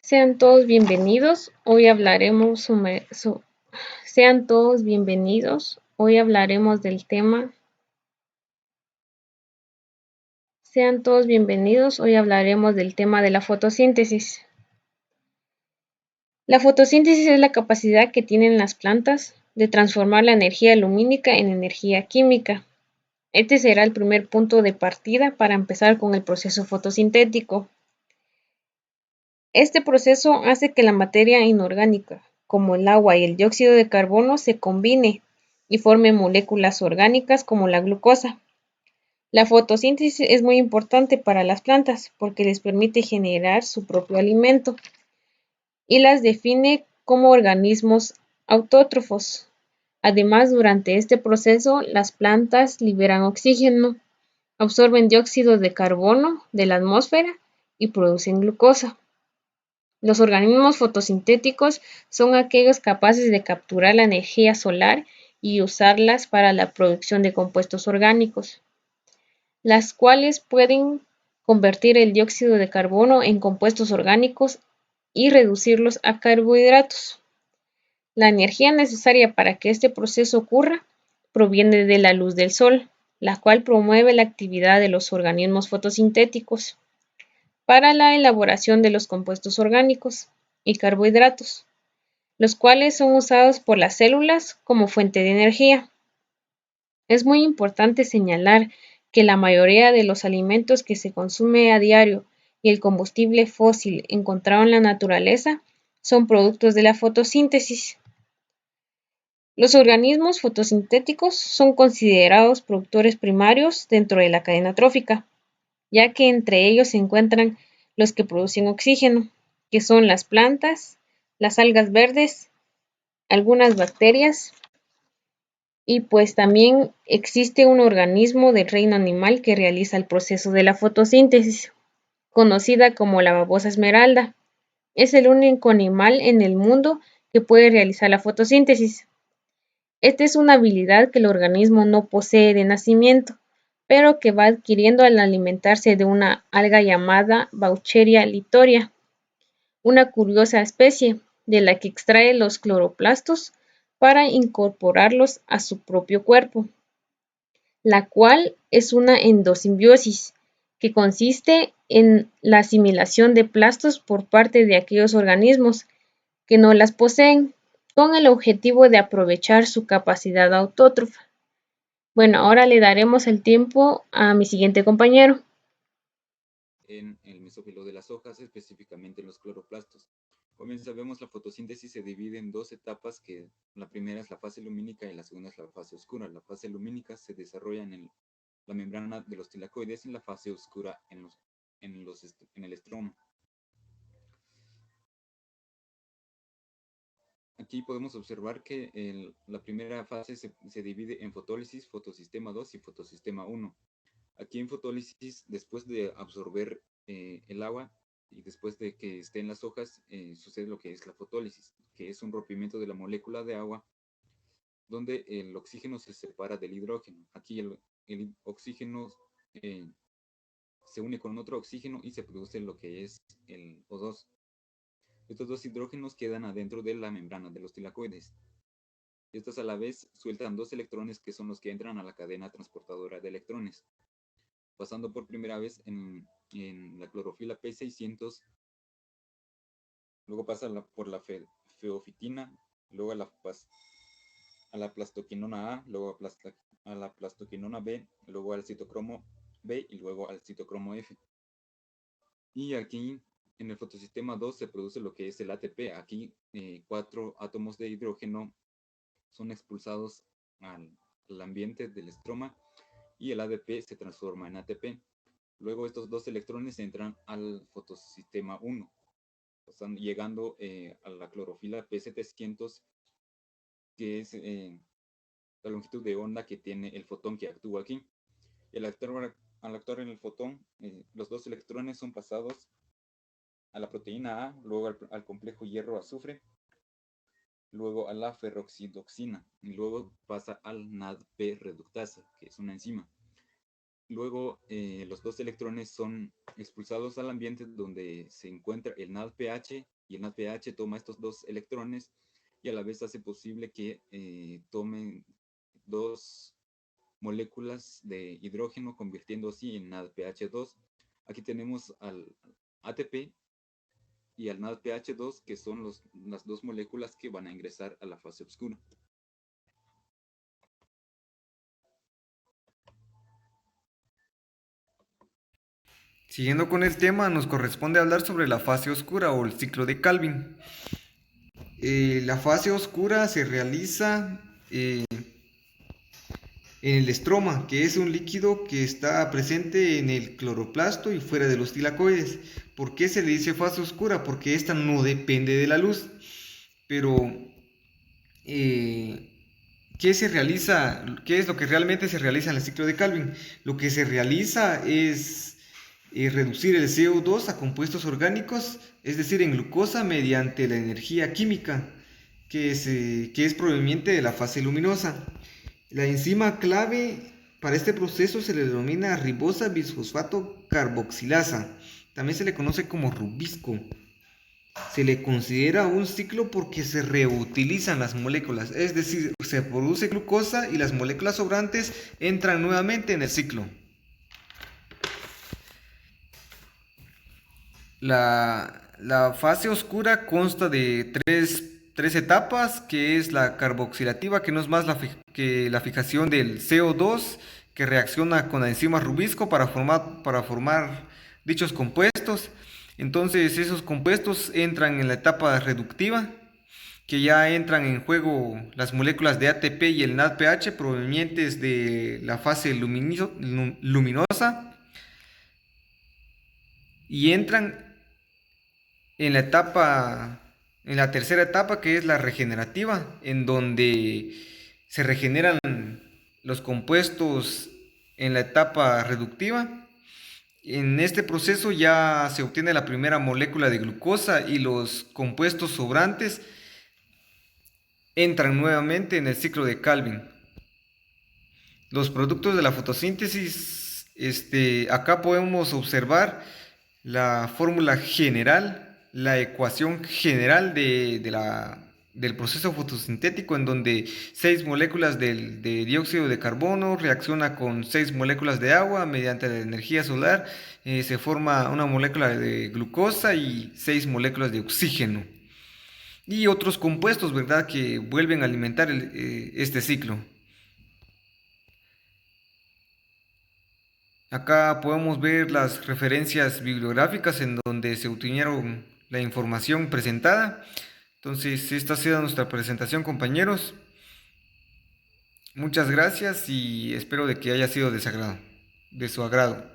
Sean todos bienvenidos. Hoy hablaremos sean todos bienvenidos. Hoy hablaremos del tema. Sean todos bienvenidos. Hoy hablaremos del tema de la fotosíntesis. La fotosíntesis es la capacidad que tienen las plantas de transformar la energía lumínica en energía química. Este será el primer punto de partida para empezar con el proceso fotosintético. Este proceso hace que la materia inorgánica, como el agua y el dióxido de carbono, se combine y forme moléculas orgánicas como la glucosa. La fotosíntesis es muy importante para las plantas porque les permite generar su propio alimento y las define como organismos autótrofos. Además, durante este proceso, las plantas liberan oxígeno, absorben dióxido de carbono de la atmósfera y producen glucosa. Los organismos fotosintéticos son aquellos capaces de capturar la energía solar y usarlas para la producción de compuestos orgánicos, las cuales pueden convertir el dióxido de carbono en compuestos orgánicos y reducirlos a carbohidratos. La energía necesaria para que este proceso ocurra proviene de la luz del sol, la cual promueve la actividad de los organismos fotosintéticos para la elaboración de los compuestos orgánicos y carbohidratos, los cuales son usados por las células como fuente de energía. Es muy importante señalar que la mayoría de los alimentos que se consume a diario y el combustible fósil encontrado en la naturaleza son productos de la fotosíntesis. Los organismos fotosintéticos son considerados productores primarios dentro de la cadena trófica, ya que entre ellos se encuentran los que producen oxígeno, que son las plantas, las algas verdes, algunas bacterias, y pues también existe un organismo del reino animal que realiza el proceso de la fotosíntesis, conocida como la babosa esmeralda. Es el único animal en el mundo que puede realizar la fotosíntesis. Esta es una habilidad que el organismo no posee de nacimiento, pero que va adquiriendo al alimentarse de una alga llamada Baucheria litoria, una curiosa especie de la que extrae los cloroplastos para incorporarlos a su propio cuerpo, la cual es una endosimbiosis, que consiste en la asimilación de plastos por parte de aquellos organismos que no las poseen, con el objetivo de aprovechar su capacidad autótrofa. Bueno, ahora le daremos el tiempo a mi siguiente compañero. En el mesófilo de las hojas, específicamente en los cloroplastos. Como bien sabemos, la fotosíntesis se divide en dos etapas, que la primera es la fase lumínica y la segunda es la fase oscura. La fase lumínica se desarrolla en la membrana de los tilacoides y la fase oscura en el estroma. Aquí podemos observar que la primera fase se divide en fotólisis, fotosistema 2 y fotosistema 1. Aquí en fotólisis, después de absorber el agua y después de que esté en las hojas, sucede lo que es la fotólisis, que es un rompimiento de la molécula de agua donde el oxígeno se separa del hidrógeno. Aquí el oxígeno eh, se une con otro oxígeno y se produce lo que es el O2. Estos dos hidrógenos quedan adentro de la membrana de los tilacoides. Estos a la vez sueltan dos electrones que son los que entran a la cadena transportadora de electrones, pasando por primera vez en la clorofila P600, luego pasa por la feofitina, luego a la plastoquinona A, luego a la plastoquinona B, luego al citocromo B y luego al citocromo F. Y aquí en el fotosistema 2 se produce lo que es el ATP. Aquí 4 átomos de hidrógeno son expulsados al ambiente del estroma y el ADP se transforma en ATP. Luego estos dos electrones entran al fotosistema 1, están llegando a la clorofila P700, que es la longitud de onda que tiene el fotón que actúa aquí. Al actuar en el fotón, los dos electrones son pasados a la proteína A, luego al complejo hierro-azufre, luego a la ferroxidoxina y luego pasa al NADP reductasa, que es una enzima. Luego los dos electrones son expulsados al ambiente donde se encuentra el NADPH y el NADPH toma estos dos electrones y a la vez hace posible que tomen dos moléculas de hidrógeno, convirtiendo así en NADPH2. Aquí tenemos al ATP y al NADPH2, que son las dos moléculas que van a ingresar a la fase oscura. Siguiendo con el tema, nos corresponde hablar sobre la fase oscura o el ciclo de Calvin. La fase oscura se realiza en el estroma, que es un líquido que está presente en el cloroplasto y fuera de los tilacoides. ¿Por qué se le dice fase oscura? Porque esta no depende de la luz. Pero, ¿qué se realiza? ¿Qué es lo que realmente se realiza en el ciclo de Calvin? Lo que se realiza es reducir el CO2 a compuestos orgánicos, es decir, en glucosa, mediante la energía química, que es proveniente de la fase luminosa. La enzima clave para este proceso se le denomina ribosa bisfosfato carboxilasa. También se le conoce como rubisco. Se le considera un ciclo porque se reutilizan las moléculas, es decir, se produce glucosa y las moléculas sobrantes entran nuevamente en el ciclo. La fase oscura consta de tres etapas, que es la carboxilativa, que no es más que la fijación del CO2, que reacciona con la enzima rubisco para formar dichos compuestos. Entonces esos compuestos entran en la etapa reductiva, que ya entran en juego las moléculas de ATP y el NADPH provenientes de la fase luminosa, y entran en la tercera etapa, que es la regenerativa, en donde se regeneran los compuestos en la etapa reductiva. En este proceso ya se obtiene la primera molécula de glucosa y los compuestos sobrantes entran nuevamente en el ciclo de Calvin. Los productos de la fotosíntesis, acá podemos observar la fórmula general, la ecuación general del proceso fotosintético, en donde 6 moléculas de dióxido de carbono reacciona con 6 moléculas de agua mediante la energía solar. Se forma una molécula de glucosa y 6 moléculas de oxígeno. Y otros compuestos, ¿verdad?, que vuelven a alimentar este ciclo. Acá podemos ver las referencias bibliográficas en donde se obtuvieron la información presentada. Entonces, esta ha sido nuestra presentación, compañeros. Muchas gracias y espero de que haya sido de su agrado.